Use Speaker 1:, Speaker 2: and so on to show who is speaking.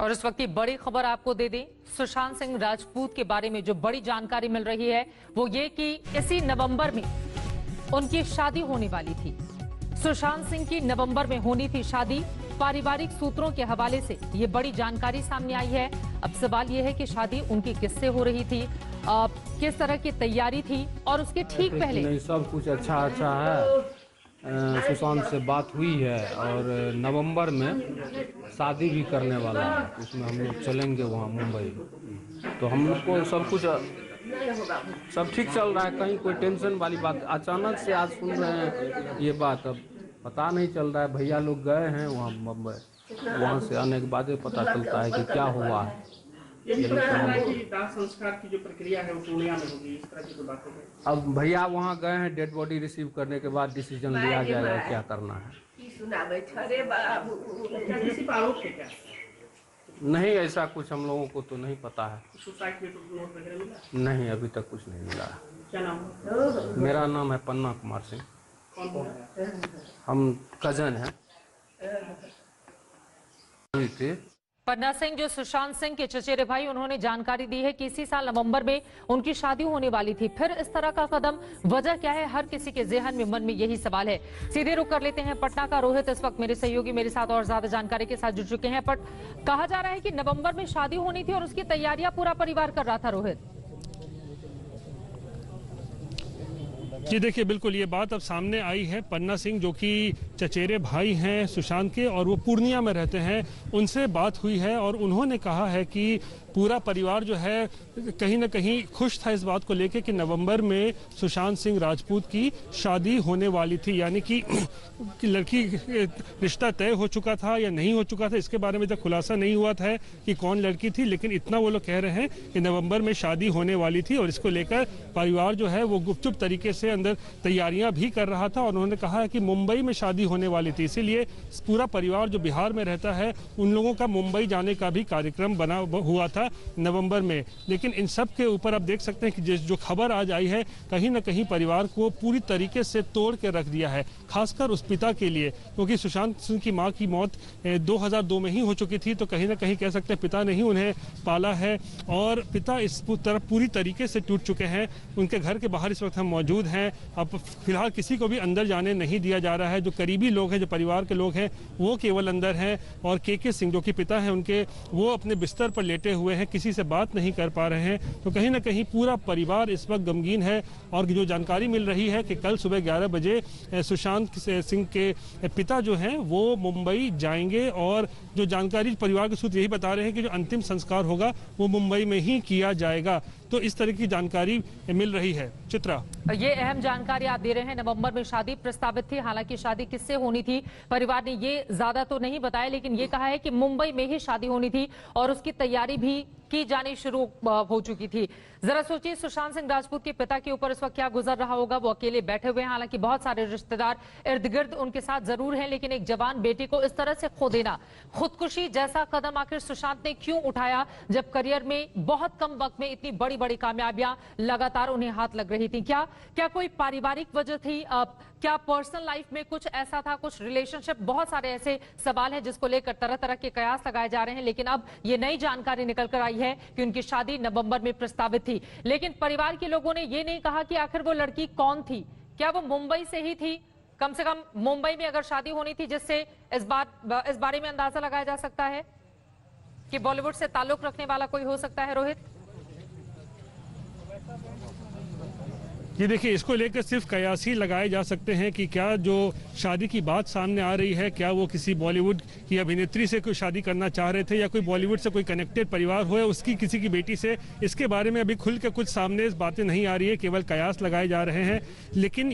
Speaker 1: और इस वक्त की बड़ी खबर आपको दे दें, सुशांत सिंह राजपूत के बारे में जो बड़ी जानकारी मिल रही है वो ये कि इसी नवंबर में उनकी शादी होने वाली थी। सुशांत सिंह की नवंबर में होनी थी शादी। पारिवारिक सूत्रों के हवाले से ये बड़ी जानकारी सामने आई है। अब सवाल ये है कि शादी उनकी किससे हो रही थी, किस तरह की तैयारी थी और उसके ठीक पहले
Speaker 2: नहीं, सब कुछ अच्छा है। सुशांत से बात हुई है और नवंबर में शादी भी करने वाला है। उसमें हम लोग चलेंगे वहाँ मुंबई। तो हम लोग को सब कुछ सब ठीक चल रहा है, कहीं कोई टेंशन वाली बात। अचानक से आज सुन रहे हैं ये बात, अब पता नहीं चल रहा है। भैया लोग गए हैं वहाँ मुंबई, वहाँ से आने के बाद पता चलता है कि क्या हुआ है।
Speaker 3: यही बताया है कि दाह संस्कार की जो प्रक्रिया है वो पूर्णिया में होगी, इस तरह की तो बात है।
Speaker 2: अब भैया वहाँ गए हैं, डेड बॉडी रिसीव करने के बाद डिसीजन लिया जाएगा क्या करना है।
Speaker 3: क्या किसी पर आरोप है क्या?
Speaker 2: नहीं, ऐसा कुछ हम लोगों को तो नहीं पता है।
Speaker 3: सुसाइड में नोट वगैरह मिला?
Speaker 2: नहीं, अभी तक कुछ नहीं मिला है।
Speaker 3: क्या नाम है?
Speaker 2: मेरा नाम है पन्ना कुमार सिंह।
Speaker 3: कौन है?
Speaker 2: हम कजन हैं।
Speaker 1: पन्ना सिंह जो सुशांत सिंह के चचेरे भाई, उन्होंने जानकारी दी है कि इसी साल नवंबर में उनकी शादी होने वाली थी। फिर इस तरह का कदम, वजह क्या है? हर किसी के ज़हन में, मन में यही सवाल है। सीधे रुक कर लेते हैं पटना का। रोहित इस वक्त मेरे सहयोगी मेरे साथ और ज्यादा जानकारी के साथ जुड़ चुके हैं। बट कहा जा रहा है कि नवंबर में शादी होनी थी और उसकी तैयारियां पूरा परिवार कर रहा था। रोहित
Speaker 4: जी देखिए, बिल्कुल ये बात अब सामने आई है। पन्ना सिंह जो कि चचेरे भाई हैं सुशांत के और वो पूर्णिया में रहते हैं, उनसे बात हुई है और उन्होंने कहा है कि पूरा परिवार जो है कहीं ना कहीं खुश था इस बात को लेकर कि नवंबर में सुशांत सिंह राजपूत की शादी होने वाली थी। यानी कि लड़की रिश्ता तय हो चुका था या नहीं हो चुका था, इसके बारे में तक खुलासा नहीं हुआ था कि कौन लड़की थी, लेकिन इतना वो लोग कह रहे हैं कि नवंबर में शादी होने वाली थी और इसको लेकर परिवार जो है वो गुपचुप तरीके से अंदर तैयारियां भी कर रहा था। और उन्होंने कहा है कि मुंबई में शादी होने वाली थी, इसीलिए पूरा परिवार जो बिहार में रहता है उन लोगों का मुंबई जाने का भी कार्यक्रम बना हुआ था नवंबर में। लेकिन इन सब के ऊपर आप देख सकते हैं कि जो खबर आज आई है, कहीं ना कहीं परिवार को पूरी तरीके से तोड़ के रख दिया है, खासकर उस पिता के लिए, क्योंकि सुशांत सिंह की मां की मौत 2002 में ही हो चुकी थी। तो कहीं ना कहीं कह सकते हैं पिता ने ही उन्हें पाला है और पिता इस तरफ पूरी तरीके से टूट चुके हैं। उनके घर के बाहर इस वक्त हम मौजूद हैं। अब फिलहाल किसी को भी अंदर जाने नहीं दिया जा रहा है। जो करीबी लोग हैं, जो परिवार के लोग हैं, वो केवल अंदर हैं और के सिंह जो कि पिता हैं उनके, वो अपने बिस्तर पर लेटे हुए हैं, किसी से बात नहीं कर पा रहे हैं। तो कहीं ना कहीं पूरा परिवार इस वक्त गमगीन है। और जो जानकारी मिल रही है कि कल सुबह 11 बजे सुशांत सिंह के पिता जो हैं वो मुंबई जाएंगे और जो जानकारी परिवार के सूत्र यही बता रहे हैं कि जो अंतिम संस्कार होगा वो मुंबई में ही किया जाएगा। तो इस तरह की जानकारी मिल रही है। चित्रा,
Speaker 1: ये अहम जानकारी आप दे रहे हैं। नवंबर में शादी प्रस्तावित थी, हालांकि शादी किससे होनी थी परिवार ने ये ज्यादा तो नहीं बताया, लेकिन ये कहा है कि मुंबई में ही शादी होनी थी और उसकी तैयारी भी की जानी शुरू हो चुकी थी। जरा सोचिए सुशांत सिंह राजपूत के पिता के ऊपर इस वक्त क्या गुजर रहा होगा। वो अकेले बैठे हुए हैं, हालांकि बहुत सारे रिश्तेदार इर्द गिर्द उनके साथ जरूर हैं, लेकिन एक जवान बेटी को इस तरह से खो देना, खुदकुशी जैसा कदम आखिर सुशांत ने क्यों उठाया, जब करियर में बहुत कम वक्त में इतनी बड़ी बड़ी कामयाबियां लगातार उन्हें हाथ लग रही थी। क्या कोई पारिवारिक वजह थी? क्या पर्सनल लाइफ में कुछ ऐसा था, कुछ रिलेशनशिप? बहुत सारे ऐसे सवाल हैं जिसको लेकर तरह तरह के कयास लगाए जा रहे हैं। लेकिन अब ये नई जानकारी निकल कर आई है कि उनकी शादी नवंबर में प्रस्तावित थी। लेकिन परिवार के लोगों ने ये नहीं कहा कि आखिर वो लड़की कौन थी। क्या वो मुंबई से ही थी? कम से कम मुंबई में अगर शादी होनी थी, जिससे इस बारे में अंदाजा लगाया जा सकता है कि बॉलीवुड से ताल्लुक रखने वाला कोई हो सकता है। रोहित,
Speaker 4: ये देखिए, इसको लेकर सिर्फ कयास ही लगाए जा सकते हैं कि क्या जो शादी की बात सामने आ रही है, क्या वो किसी बॉलीवुड की अभिनेत्री से कोई शादी करना चाह रहे थे या कोई बॉलीवुड से कोई कनेक्टेड परिवार हो उसकी किसी की बेटी से। इसके बारे में अभी खुल के कुछ सामने बातें नहीं आ रही है, केवल कयास लगाए जा रहे हैं। लेकिन